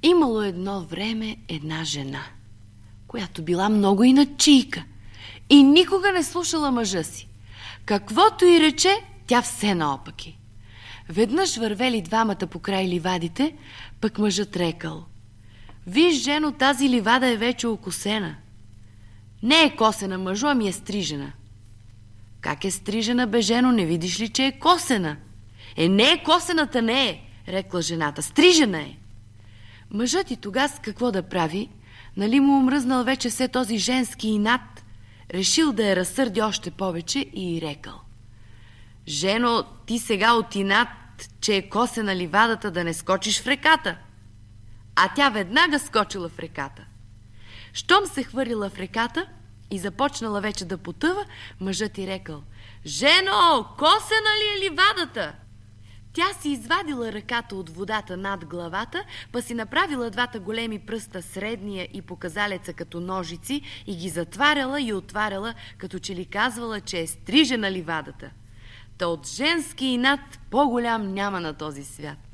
Имало едно време една жена, която била много иначийка и никога не слушала мъжа си. Каквото и рече, тя все наопаки. Веднъж вървели двамата покрай ливадите, пък мъжът рекал: „Виж, жено, тази ливада е вече окосена." „Не е косена, мъжо, ами е стрижена." „Как е стрижена, бе, жено, не видиш ли, че е косена?" Не е косената, не е," рекла жената, „стрижена е." Мъжът и тогас какво да прави? Нали му омръзнал вече все този женски инат? Решил да я разсърди още повече и рекал: „Жено, ти сега от инат, че е косена ливадата, да не скочиш в реката." А тя веднага скочила в реката. Щом се хвърлила в реката и започнала вече да потъва, мъжът и рекал: „Жено, косена ли е ливадата?" Тя си извадила ръката от водата над главата, па си направила двата големи пръста, средния и показалеца, като ножици, и ги затваряла и отваряла, като че ли казвала, че е стрижена ливадата. Та от женски инат по-голям няма на този свят.